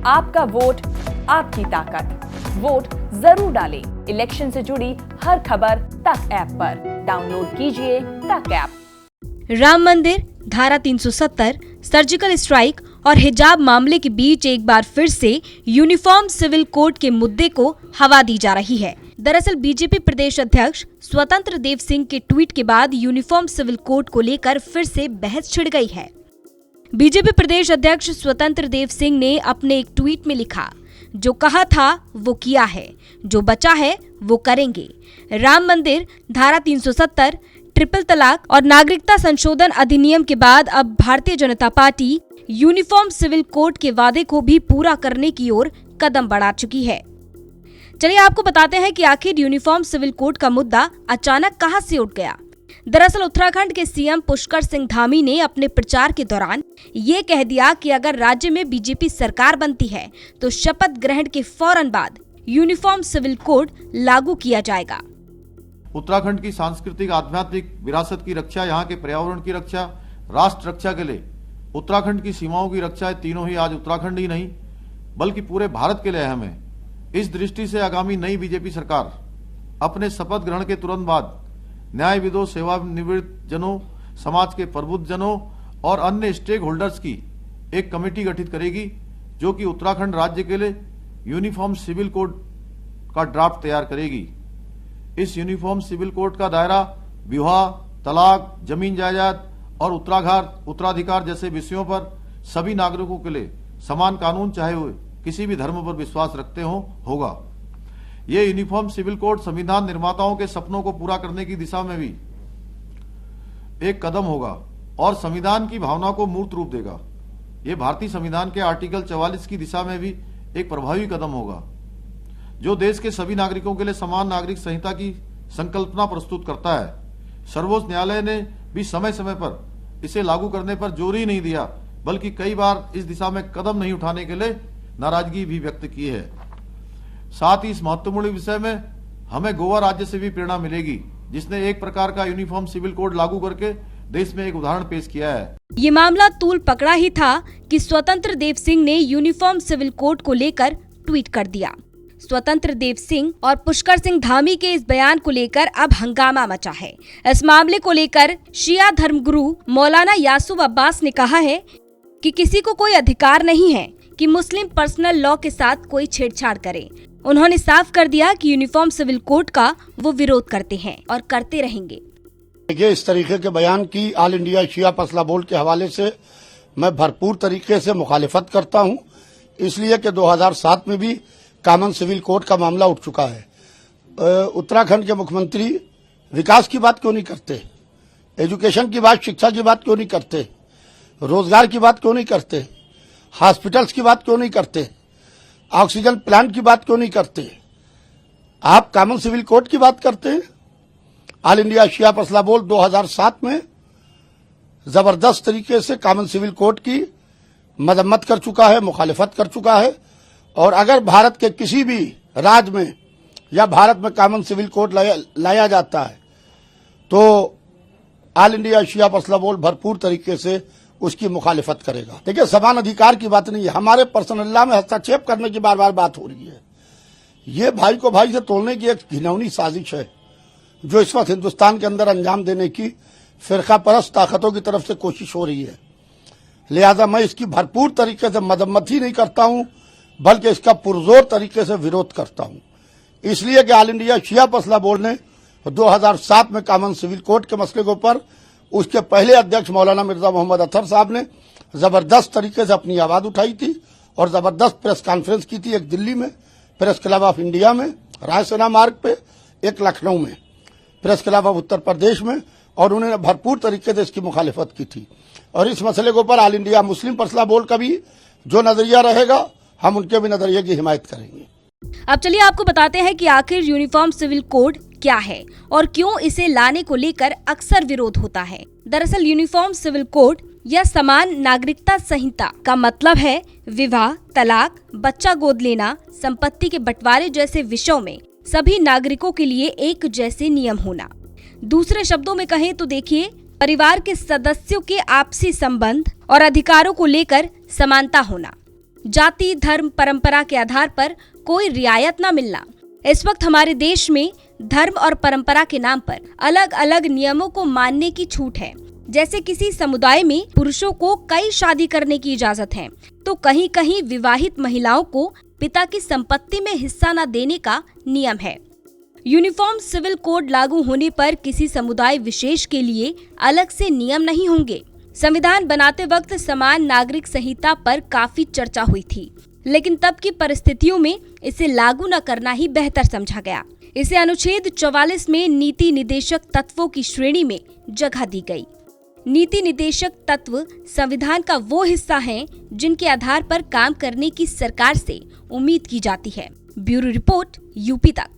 आपका वोट आपकी ताकत। वोट जरूर डालें। इलेक्शन से जुड़ी हर खबर तक ऐप पर डाउनलोड कीजिए तक ऐप। राम मंदिर, धारा 370, सर्जिकल स्ट्राइक और हिजाब मामले के बीच एक बार फिर से यूनिफॉर्म सिविल कोड के मुद्दे को हवा दी जा रही है। दरअसल बीजेपी प्रदेश अध्यक्ष स्वतंत्र देव सिंह के ट्वीट के बाद यूनिफॉर्म सिविल कोड को लेकर फिर से बहस छिड़ गई है। बीजेपी प्रदेश अध्यक्ष स्वतंत्र देव सिंह ने अपने एक ट्वीट में लिखा, जो कहा था वो किया है, जो बचा है वो करेंगे। राम मंदिर, धारा 370, ट्रिपल तलाक और नागरिकता संशोधन अधिनियम के बाद अब Bharatiya Janata party uniform civil code के वादे को भी पूरा करने की ओर कदम बढ़ा चुकी है। चलिए आपको बताते हैं कि आखिर यूनिफॉर्म सिविल कोड का मुद्दा अचानक कहां से उठ गया। दरअसल उत्तराखंड के सीएम पुष्कर सिंह धामी ने अपने प्रचार के दौरान ये कह दिया कि अगर राज्य में बीजेपी सरकार बनती है तो शपथ ग्रहण के फौरन बाद यूनिफॉर्म सिविल कोड लागू किया जाएगा। उत्तराखंड की सांस्कृतिक आध्यात्मिक विरासत की रक्षा, यहाँ के पर्यावरण की रक्षा, राष्ट्र रक्षा के लिए उत्तराखंड की सीमाओं की रक्षा, तीनों ही आज उत्तराखंड ही नहीं बल्कि पूरे भारत के लिए अहम है। इस दृष्टि से आगामी नई बीजेपी सरकार अपने शपथ ग्रहण के तुरंत बाद न्यायविदों, सेवानिवृत्त जनों, समाज के प्रबुद्ध जनों और अन्य स्टेक होल्डर्स की एक कमेटी गठित करेगी, जो कि उत्तराखंड राज्य के लिए यूनिफॉर्म सिविल कोड का ड्राफ्ट तैयार करेगी। इस यूनिफॉर्म सिविल कोड का दायरा विवाह, तलाक, जमीन जायदाद और उत्तराधिकार जैसे विषयों पर सभी नागरिकों के लिए समान कानून, चाहे वे किसी भी धर्म पर विश्वास रखते हो, होगा। ये यूनिफॉर्म सिविल कोड संविधान निर्माताओं के सपनों को पूरा करने की दिशा में भी एक कदम होगा और संविधान की भावना को मूर्त रूप देगा। ये भारतीय संविधान के आर्टिकल 44 की दिशा में भी एक प्रभावी कदम होगा, जो देश के सभी नागरिकों के लिए समान नागरिक संहिता की संकल्पना प्रस्तुत करता है। सर्वोच्च न्यायालय ने भी समय समय पर इसे लागू करने पर जोर ही नहीं दिया, बल्कि कई बार इस दिशा में कदम नहीं उठाने के लिए नाराजगी भी व्यक्त की है। साथ ही इस महत्वपूर्ण विषय में हमें गोवा राज्य से भी प्रेरणा मिलेगी, जिसने एक प्रकार का यूनिफॉर्म सिविल कोड लागू करके देश में एक उदाहरण पेश किया है। ये मामला तूल पकड़ा ही था कि स्वतंत्र देव सिंह ने यूनिफॉर्म सिविल कोड को लेकर ट्वीट कर दिया। स्वतंत्र देव सिंह और पुष्कर सिंह धामी के इस बयान को लेकर अब हंगामा मचा है। इस मामले को लेकर शिया धर्मगुरु मौलाना यासूब अब्बास ने कहा है कि किसी को कोई अधिकार नहीं है कि मुस्लिम पर्सनल लॉ के साथ कोई छेड़छाड़ करे। उन्होंने साफ कर दिया कि यूनिफॉर्म सिविल कोड का वो विरोध करते हैं और करते रहेंगे। देखिए, इस तरीके के बयान की ऑल इंडिया शिया मसला बोर्ड के हवाले से मैं भरपूर तरीके से मुखालिफत करता हूं, इसलिए कि 2007 में भी कॉमन सिविल कोड का मामला उठ चुका है। उत्तराखंड के मुख्यमंत्री विकास की बात क्यों नहीं करते, एजुकेशन की बात, शिक्षा की बात क्यों नहीं करते, रोजगार की बात क्यों नहीं करते, हॉस्पिटल्स की बात क्यों नहीं करते, ऑक्सीजन प्लांट की बात क्यों नहीं करते? आप कॉमन सिविल कोड की बात करते हैं। ऑल इंडिया शिया मसला बोर्ड 2007 में जबरदस्त तरीके से कॉमन सिविल कोड की मजम्मत कर चुका है, मुखालिफत कर चुका है। और अगर भारत के किसी भी राज्य में या भारत में कॉमन सिविल कोड लाया जाता है तो ऑल इंडिया शिया मसला बोर्ड भरपूर तरीके से उसकी मुखालिफत करेगा। देखिए, समान अधिकार की बात नहीं है, हमारे पर्सनल लॉ में हस्तक्षेप करने की बार बार बात हो रही है। ये भाई को भाई से तोड़ने की एक घिनौनी साजिश है, जो इस वक्त हिंदुस्तान के अंदर अंजाम देने की फिरका परस्त ताकतों की तरफ से कोशिश हो रही है। लिहाजा मैं इसकी भरपूर तरीके से मजम्मत ही नहीं करता हूं, बल्कि इसका पुरजोर तरीके से विरोध करता हूं। इसलिए कि ऑल इंडिया शिया मसला बोर्ड ने 2007 में कॉमन सिविल कोड के मसले के ऊपर उसके पहले अध्यक्ष मौलाना मिर्जा मोहम्मद अतहर साहब ने जबरदस्त तरीके से अपनी आवाज उठाई थी और जबरदस्त प्रेस कॉन्फ्रेंस की थी, एक दिल्ली में प्रेस क्लब ऑफ इंडिया में रायसेना मार्ग पे, एक लखनऊ में press club of Uttar Pradesh में, और उन्होंने भरपूर तरीके से इसकी मुखालिफत की थी। और इस मसले के ऊपर all India Muslim personal board का भी जो नजरिया रहेगा, हम उनके भी नजरिए की हिमायत करेंगे। अब चलिए आपको बताते हैं कि आखिर यूनिफॉर्म सिविल कोड क्या है और क्यों इसे लाने को लेकर अक्सर विरोध होता है। दरअसल यूनिफॉर्म सिविल कोड या समान नागरिकता संहिता का मतलब है विवाह, तलाक, बच्चा गोद लेना, संपत्ति के बंटवारे जैसे विषयों में सभी नागरिकों के लिए एक जैसे नियम होना। दूसरे शब्दों में कहें तो देखिए, परिवार के सदस्यों के आपसी संबंध और अधिकारों को लेकर समानता होना। जाति, धर्म, परंपरा के आधार पर कोई रियायत न मिलना। इस वक्त हमारे देश में धर्म और परंपरा के नाम पर अलग अलग नियमों को मानने की छूट है। जैसे किसी समुदाय में पुरुषों को कई शादी करने की इजाजत है, तो कहीं कहीं विवाहित महिलाओं को पिता की संपत्ति में हिस्सा न देने का नियम है। यूनिफॉर्म सिविल कोड लागू होने पर किसी समुदाय विशेष के लिए अलग से नियम नहीं होंगे। संविधान बनाते वक्त समान नागरिक संहिता पर काफी चर्चा हुई थी, लेकिन तब की परिस्थितियों में इसे लागू न करना ही बेहतर समझा गया। इसे अनुच्छेद 44 में नीति निदेशक तत्वों की श्रेणी में जगह दी गई। नीति निदेशक तत्व संविधान का वो हिस्सा हैं जिनके आधार पर काम करने की सरकार से उम्मीद की जाती है। ब्यूरो रिपोर्ट, यूपी तक।